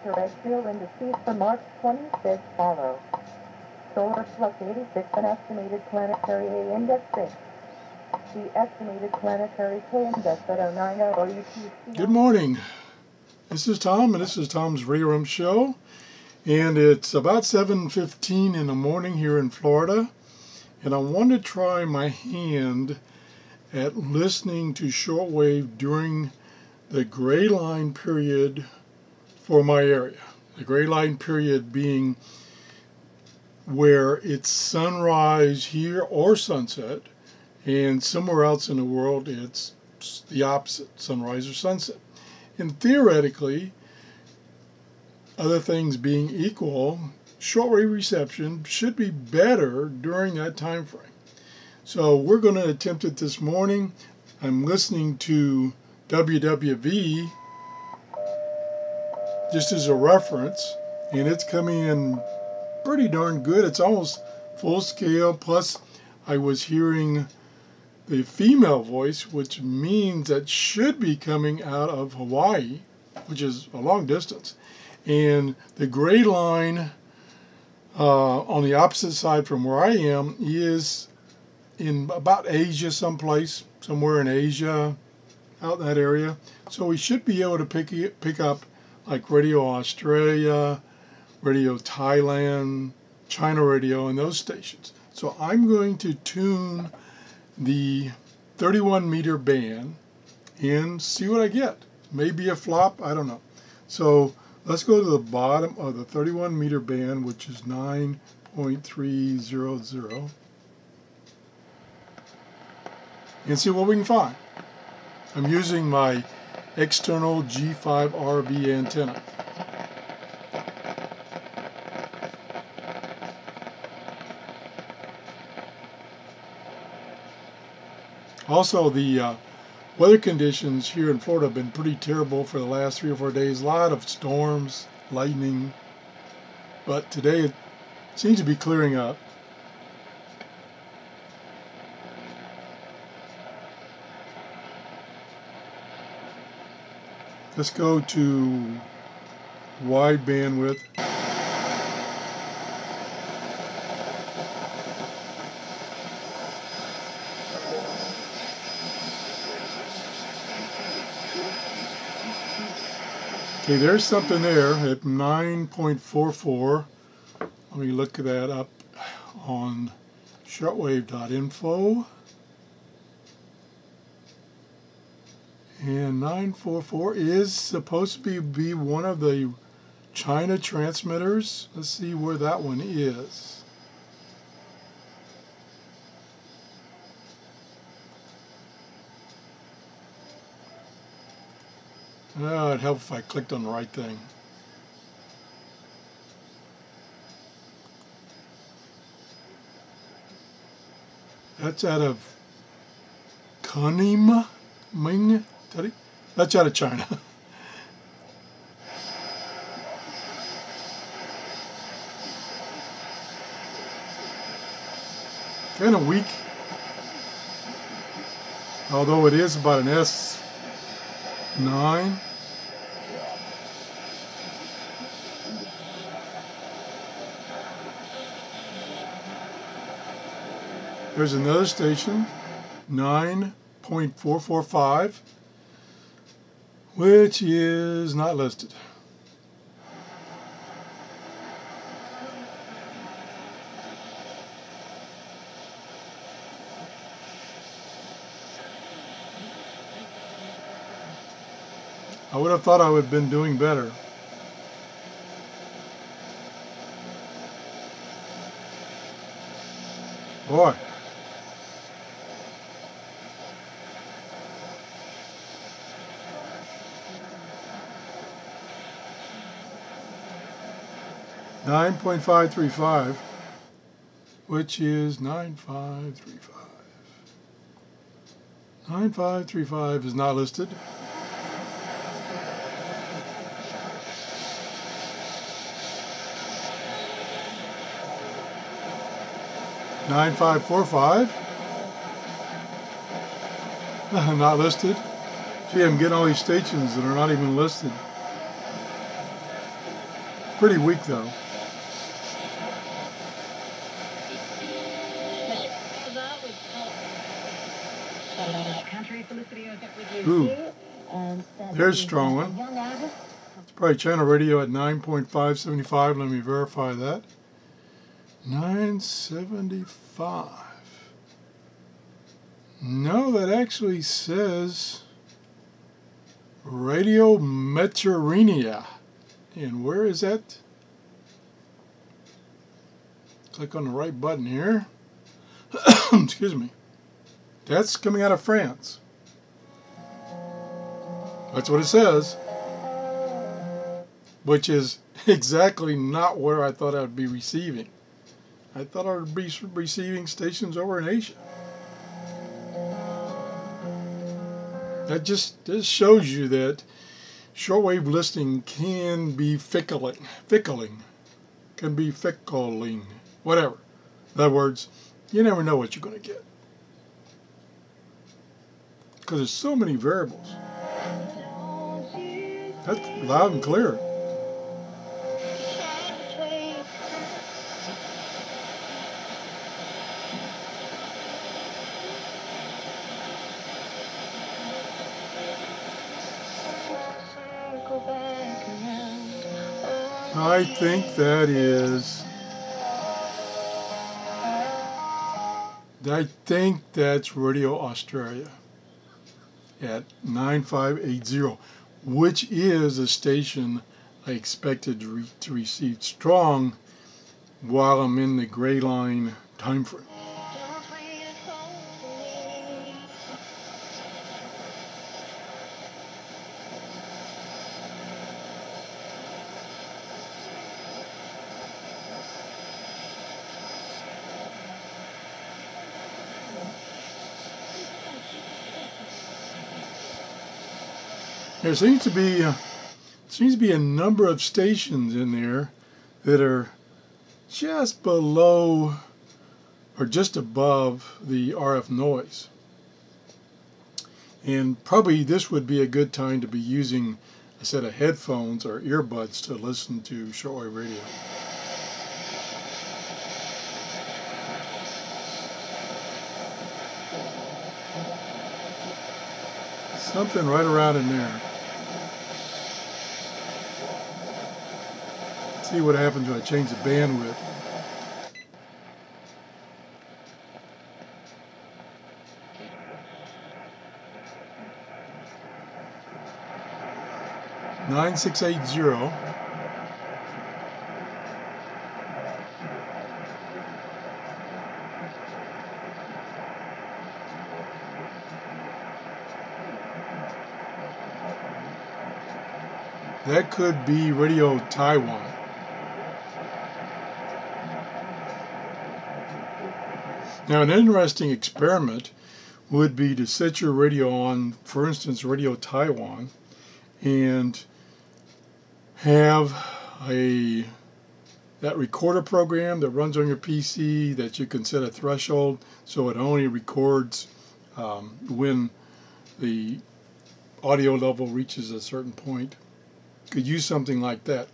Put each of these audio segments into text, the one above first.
terrestrial indices for March 25th follow. Solar plus 86, an estimated planetary A index 6. The estimated planetary K index at 090 UTC. Good morning. This is Tom, and this is Tom's Radio Room Show. And it's about 7:15 in the morning here in Florida. And I want to try my hand at listening to shortwave during the Greyline period for my area. The Greyline period being where it's sunrise here or sunset, and somewhere else in the world it's the opposite, sunrise or sunset. And theoretically, other things being equal, shortwave reception should be better during that time frame. So we're going to attempt it this morning. I'm listening to WWV just as a reference, and it's coming in pretty darn good. It's almost full scale, plus I was hearing the female voice, which means that should be coming out of Hawaii, which is a long distance. And the Greyline on the opposite side from where I am is in about Asia someplace, somewhere in Asia, out in that area. So we should be able to pick up like Radio Australia, Radio Thailand, China Radio, and those stations. So I'm going to tune the 31 meter band and see what I get. Maybe a flop, I don't know. So let's go to the bottom of the 31 meter band, which is 9.300, and see what we can find. I'm using my external G5RB antenna. Also, the weather conditions here in Florida have been pretty terrible for the last 3 or 4 days. A lot of storms, lightning, but today it seems to be clearing up. Let's go to wide bandwidth. Okay, there's something there at 9.44. Let me look that up on shortwave.info. And 944 is supposed to be one of the China transmitters. Let's see where that one is. Oh, it'd help if I clicked on the right thing. That's out of Kunming. That's out of China. Kind of weak, although it is about an S9. There's another station, 9.445, which is not listed. I would have thought I would have been doing better. Boy. .535, which is 9535. 9535 is not listed. .9545, not listed. Gee, I'm getting all these stations that are not even listed. Pretty weak though. Ooh, there's a strong one. It's probably channel radio at 9.575. Let me verify that. 975. No, that actually says Radio Meteorina. And where is that? Click on the right button here. Excuse me. That's coming out of France. That's what it says. Which is exactly not where I thought I would be receiving. I thought I would be receiving stations over in Asia. That just shows you that shortwave listening can be fickling, whatever. In other words, you never know what you're going to get because there's so many variables. That's loud and clear. I think that's Radio Australia at 9580, which is a station I expected to receive strong while I'm in the Greyline time frame. There seems to be a number of stations in there that are just below or just above the RF noise. And probably this would be a good time to be using a set of headphones or earbuds to listen to shortwave radio. Something right around in there. See what happens when I change the bandwidth. (9680). That could be Radio Taiwan. Now, an interesting experiment would be to set your radio on, for instance, Radio Taiwan, and have that recorder program that runs on your PC that you can set a threshold so it only records when the audio level reaches a certain point. Could use something like that.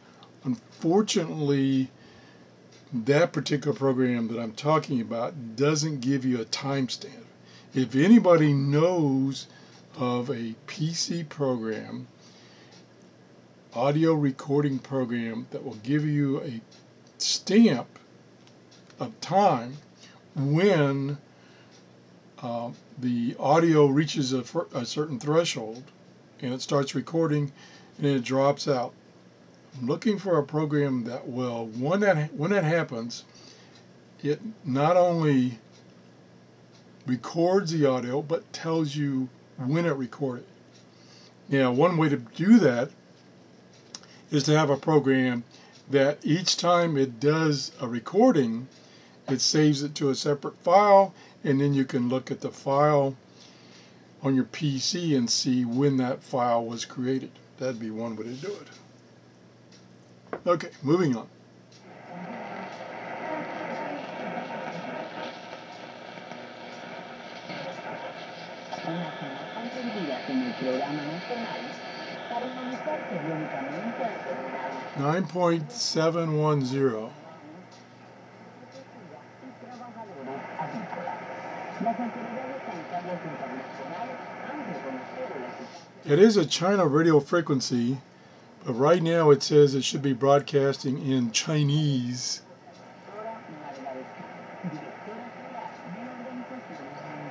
Unfortunately, that particular program that I'm talking about doesn't give you a timestamp. If anybody knows of a PC program, audio recording program that will give you a stamp of time when the audio reaches a certain threshold and it starts recording and then it drops out. I'm looking for a program that will, when that happens, it not only records the audio but tells you when it recorded. Now, one way to do that is to have a program that each time it does a recording, it saves it to a separate file, and then you can look at the file on your PC and see when that file was created. That'd be one way to do it. Okay, moving on. 9.710. It is a China radio frequency, but right now it says it should be broadcasting in Chinese.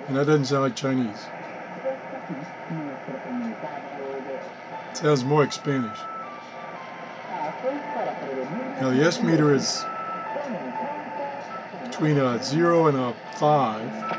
And that doesn't sound like Chinese. It sounds more like Spanish. Now the S meter is between a 0 and a 5.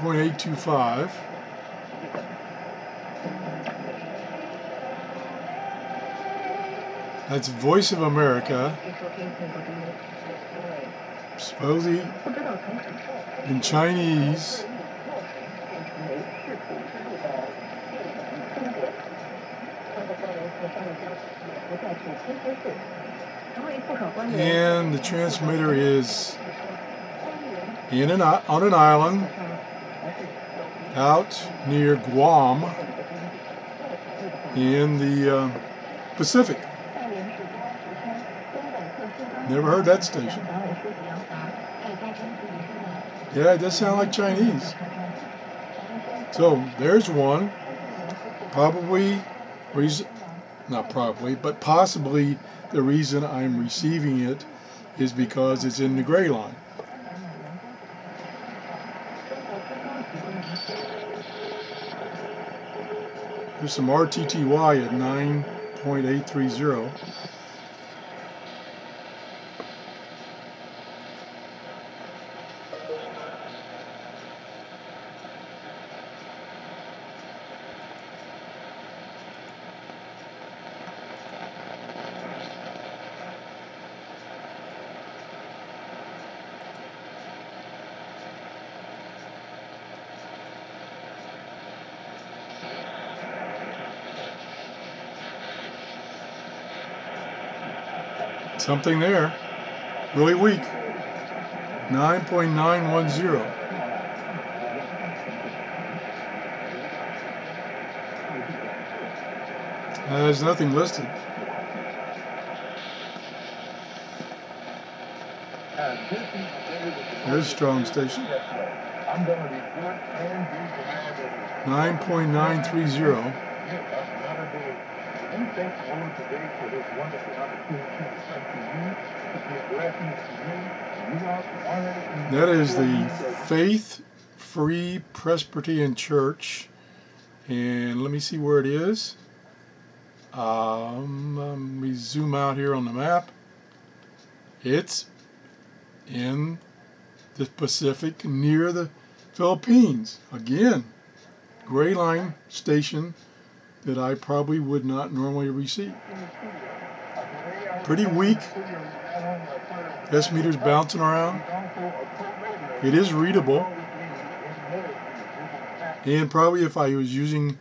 .825. That's Voice of America. Supposedly in Chinese. And the transmitter is on an island out near Guam in the Pacific. Never heard that station. Yeah, it does sound like Chinese. So there's one. Possibly the reason I'm receiving it is because it's in the Greyline. There's some RTTY at 9.830. Something there. Really weak. 9.910. There's nothing listed. There's a strong station. 9.930. That is the Faith Free Presbyterian Church, and let me see where it is. Let me zoom out here on the map. It's in the Pacific near the Philippines. Again, Greyline station that I probably would not normally receive. Pretty weak. S meter's bouncing around. It is readable. And probably if I was using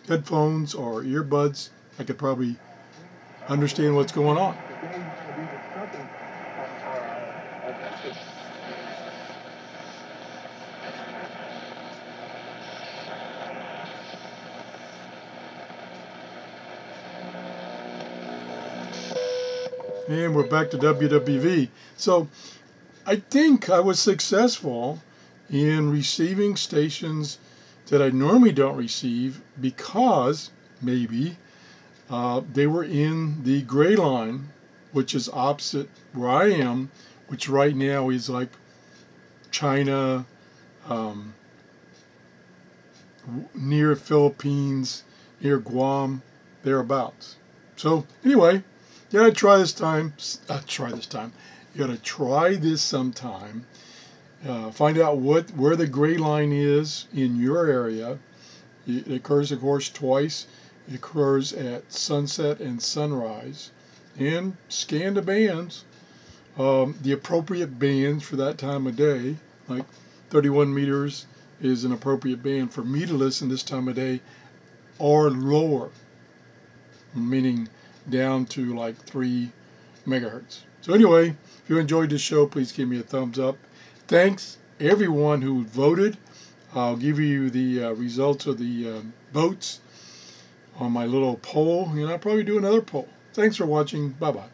headphones or earbuds, I could probably understand what's going on. And we're back to WWV. So I think I was successful in receiving stations that I normally don't receive because maybe they were in the Greyline, which is opposite where I am, which right now is like China, near Philippines, near Guam, thereabouts. So anyway, you gotta try this time. You gotta try this sometime. Find out where the Greyline is in your area. It occurs, of course, twice. It occurs at sunset and sunrise. And scan the bands. the appropriate bands for that time of day, like 31 meters is an appropriate band for me to listen this time of day, or lower, meaning down to like 3 megahertz. So anyway, if you enjoyed this show, please give me a thumbs up. Thanks everyone who voted. I'll give you the results of the votes on my little poll, and I'll probably do another poll. Thanks for watching. Bye-bye.